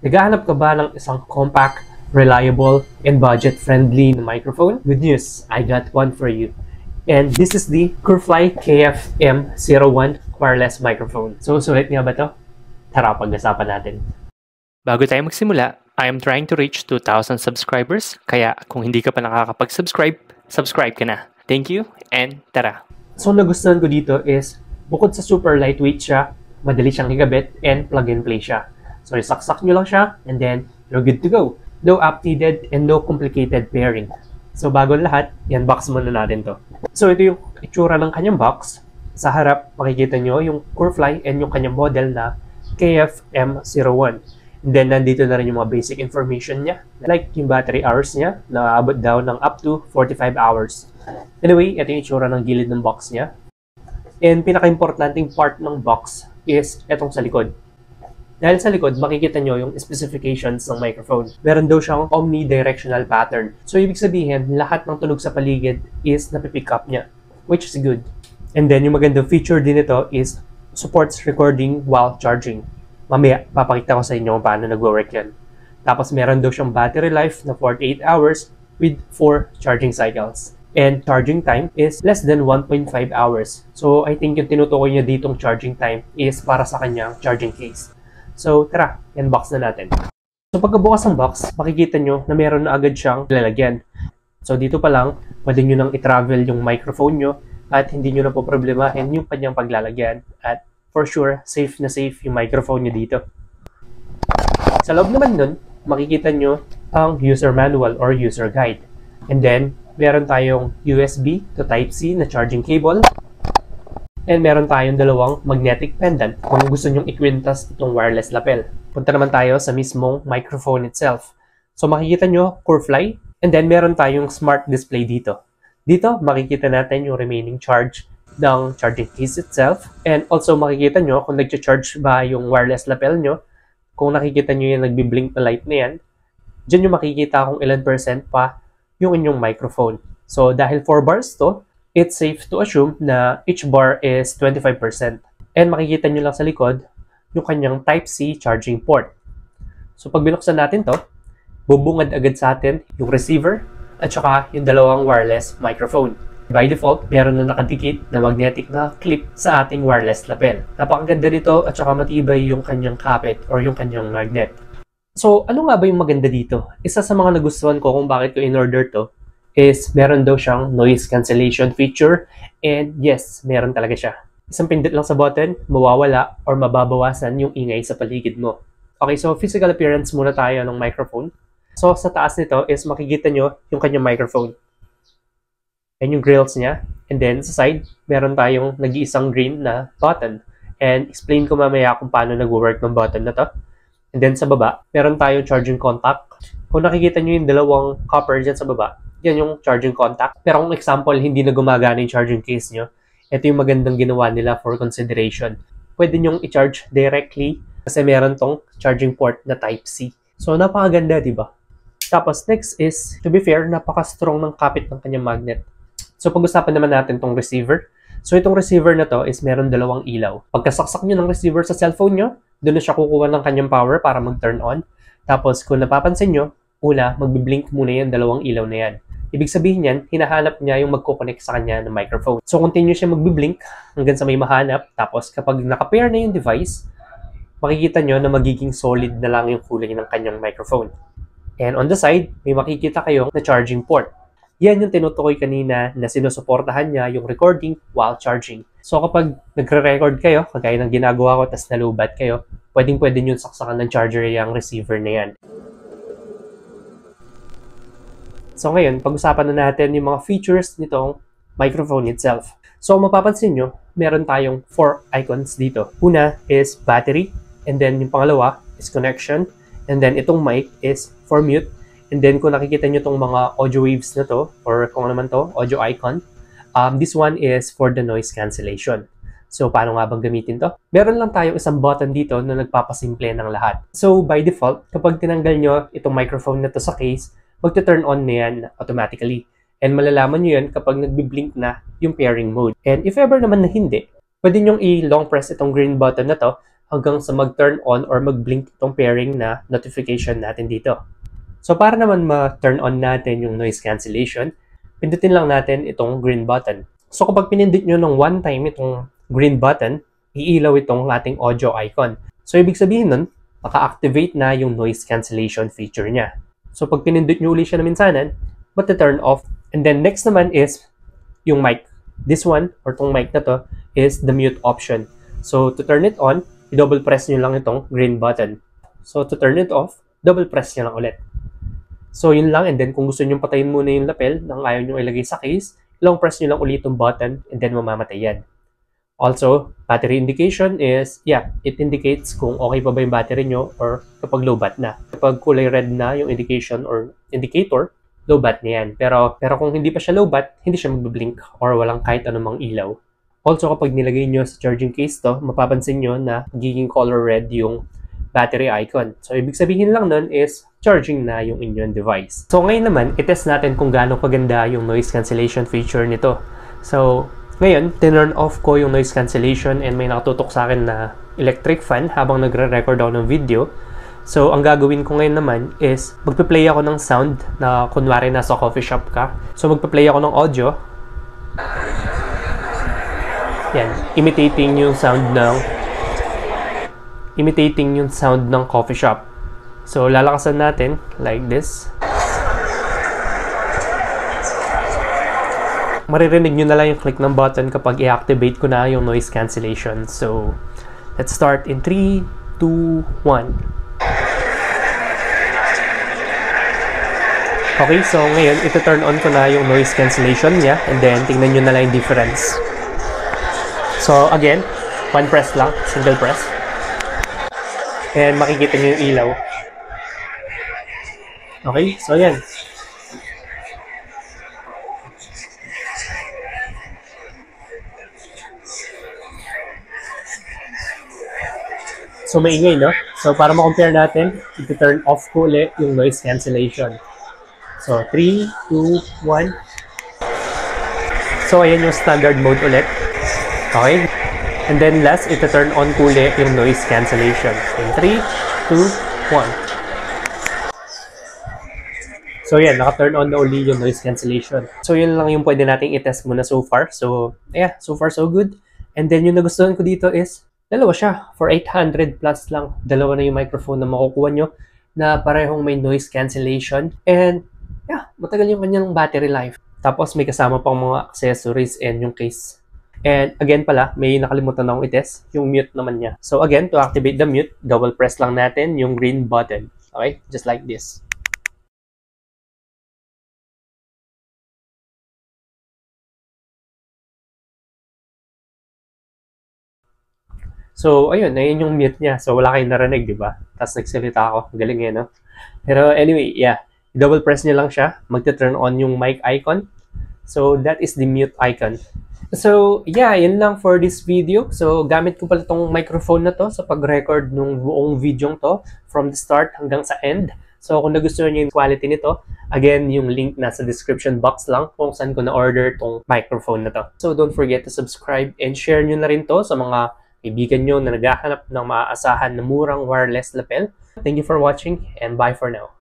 Naghahanap ka ba ng isang compact, reliable, and budget-friendly na microphone? Good news, I got one for you. And this is the Curefly KFM01 wireless microphone. So, sulit nga ba to? Tara, pag-usapan natin. Bago tayo magsimula, I am trying to reach 2,000 subscribers. Kaya kung hindi ka pa nakakapag-subscribe, subscribe ka na. Thank you, and tara! So, nagustuhan ko dito is, bukod sa super lightweight siya, madali siyang igabit, and plug-and-play siya. So, isaksak nyo lang siya, and then you're good to go. No app needed, and no complicated pairing. So, bago lahat, i-unbox muna natin to. So, ito yung itsura ng kanyang box. Sa harap, makikita nyo yung Curefly and yung kanyang model na KFM01. And then, nandito na rin yung mga basic information niya. Like yung battery hours niya, na abot daw ng up to 45 hours. Anyway, ito yung itsura ng gilid ng box niya. And pinaka-importanting part ng box is itong sa likod. Dahil sa likod, makikita nyo yung specifications ng microphone. Meron daw siyang omnidirectional pattern. So, ibig sabihin, lahat ng tunog sa paligid is napipick up niya, which is good. And then, yung magandang feature din ito is supports recording while charging. Mamaya, papakita ko sa inyo kung paano nag-work yan. Tapos, meron daw siyang battery life na 48 hours with 4 charging cycles. And charging time is less than 1.5 hours. So, I think yung tinutukoy niya ditong charging time is para sa kanyang charging case. So, tara, unbox na natin. So, pagkabukas ng box, makikita nyo na meron na agad siyang lalagyan. So, dito pa lang, pwede nyo nang i-travel yung microphone nyo at hindi nyo na po problemahin yung kanyang paglalagyan. At for sure, safe na safe yung microphone nyo dito. Sa loob naman nun, makikita nyo ang user manual or user guide. And then, meron tayong USB to Type-C na charging cable. And meron tayong dalawang magnetic pendant kung gusto nyong ikwintas itong wireless lapel. Punta naman tayo sa mismong microphone itself. So makikita nyo, Curefly, and then meron tayong smart display dito. Dito, makikita natin yung remaining charge ng charging case itself. And also makikita nyo kung nag-charge ba yung wireless lapel nyo. Kung nakikita nyo yung nagbi-blink na light na yan, dyan yung makikita kung ilan % pa yung inyong microphone. So dahil 4 bars to, it's safe to assume na each bar is 25%. And makikita nyo lang sa likod yung kanyang Type-C charging port. So pag binuksan natin to, bubungad agad sa atin yung receiver at saka yung dalawang wireless microphone. By default, meron na nakadikit na magnetic na clip sa ating wireless lapel. Napakaganda nito at saka matibay yung kanyang kapit or yung kanyang magnet. So ano nga ba yung maganda dito? Isa sa mga nagustuhan ko kung bakit ko in-order to is meron daw siyang noise cancellation feature, and yes, meron talaga siya. Isang pindot lang sa button, mawawala or mababawasan yung ingay sa paligid mo. Okay, so physical appearance muna tayo ng microphone. So sa taas nito is makikita nyo yung kanyang microphone. And yung grills niya. And then sa side, meron tayong nag-iisang green na button. And explain ko mamaya kung paano nag-work ng button na to. And then sa baba, meron tayong charging contact. Kung nakikita nyo yung dalawang copper dyan sa baba, yan yung charging contact. Pero kung example, hindi na gumagana yung charging case nyo, ito yung magandang ginawa nila for consideration. Pwede nyong i-charge directly kasi meron tong charging port na Type-C. So, napakaganda, di ba? Tapos, next is, to be fair, napaka-strong ng kapit ng kanyang magnet. So, pag-usapan naman natin tong receiver. So, itong receiver na to is meron dalawang ilaw. Pagkasaksak nyo ng receiver sa cellphone nyo, doon na siya kukuha ng kanyang power para mag-turn on. Tapos, kung napapansin nyo, una, magbiblink muna yung dalawang ilaw na yan. Ibig sabihin yan, hinahanap niya yung magkoconnect sa kanya ng microphone. So, continue siya magbiblink hanggang sa may mahanap. Tapos, kapag nakapair na yung device, makikita nyo na magiging solid na lang yung kulay ng kanyang microphone. And on the side, may makikita kayong na charging port. Yan yung tinutukoy kanina na sinusuportahan niya yung recording while charging. So, kapag nagre-record kayo, kagaya ng ginagawa ko, tas nalubat kayo, pwedeng-pwede nyo saksakan ng charger yung receiver na yan. So ngayon, pag-usapan na natin yung mga features nitong microphone itself. So mapapansin nyo, meron tayong 4 icons dito. Una is battery, and then yung pangalawa is connection, and then itong mic is for mute, and then kung nakikita nyo itong mga audio waves na to, or kung naman to, audio icon, this one is for the noise cancellation. So paano nga bang gamitin to? Meron lang tayong isang button dito na nagpapasimple ng lahat. So by default, kapag tinanggal nyo itong microphone na to sa case, magta-turn on na yan automatically. And malalaman nyo yan kapag nagbi-blink na yung pairing mode. And if ever naman na hindi, pwede nyong i-long press itong green button na to hanggang sa mag-turn on or mag-blink itong pairing na notification natin dito. So para naman ma-turn on natin yung noise cancellation, pindutin lang natin itong green button. So kapag pinindot nyo ng one time itong green button, iilaw itong ating audio icon. So ibig sabihin nun, naka-activate na yung noise cancellation feature niya. So pag pinindot nyo ulit siya na minsanan, turn off. And then next naman is yung mic. This one, or tong mic na to, is the mute option. So to turn it on, i-double press nyo lang itong green button. So to turn it off, double press nyo lang ulit. So yun lang, and then kung gusto nyo patayin muna yung lapel nang ayaw nyo ilagay sa case, long press nyo lang ulit itong button and then mamamatay yan. Also, battery indication is, it indicates kung okay pa ba yung battery nyo or kapag low bat na. Kapag kulay red na yung indication or indicator, low bat na yan. Pero kung hindi pa siya low bat, hindi siya magbe-blink or walang kahit anumang ilaw. Also, kapag nilagay nyo sa charging case to, mapapansin nyo na magiging color red yung battery icon. So, ibig sabihin lang nun is charging na yung inyong device. So, ngayon naman, itest natin kung gaano kaganda yung noise cancellation feature nito. So, ngayon, tinurn off ko yung noise cancellation and may nakatutok sa akin na electric fan habang nagre-record ako ng video. So, ang gagawin ko ngayon naman is magpe-play ako ng sound na kunwari nasa coffee shop ka. So, magpe-play ako ng audio. Yan, imitating yung sound ng coffee shop. So, lalakasan natin like this. Maririnig nyo na lang yung click ng button kapag i-activate ko na yung noise cancellation. So, let's start in 3, 2, 1. Okay, so ngayon, ito-turn on ko na yung noise cancellation niya and then tingnan nyo na lang yung difference. So again, one press lang, single press. And makikita nyo yung ilaw. Okay, so yan. So maingay, no? So para ma-compare natin, ito-turn off ko ulit yung noise cancellation. So, 3, 2, 1. So, ayan yung standard mode ulit. Okay? And then last, ito turn on ko ulit yung noise cancellation. In 3, 2, 1. So, yan. Naka-turn on na uli yung noise cancellation. So, yun lang yung pwede nating i-test muna so far. So, yeah. So far, so good. And then, yung nagustuhan ko dito is, dalawa siya. For 800 plus lang. Dalawa na yung microphone na makukuha nyo na parehong may noise cancellation. And, matagal yung kanyang battery life. Tapos may kasama pang mga accessories and yung case. And again pala, may nakalimutan akong i-test, yung mute naman niya. So again, to activate the mute, double press lang natin yung green button. Okay? Just like this. So ayun yung mute niya. So wala kayong narinig, di ba? Tapos nagsalita ako. Galing yan, no? Pero anyway, double press nyo lang siya, magte-turn on yung mic icon. So, that is the mute icon. So, yun lang for this video. So, gamit ko pala tong microphone na to sa pag-record ng buong video to from the start hanggang sa end. So, kung nagustuhan nyo yung quality nito, again, yung link nasa description box lang kung saan ko na-order tong microphone na to. So, don't forget to subscribe and share nyo na rin to sa mga kaibigan nyo na naghahanap ng maaasahan na murang wireless lapel. Thank you for watching and bye for now.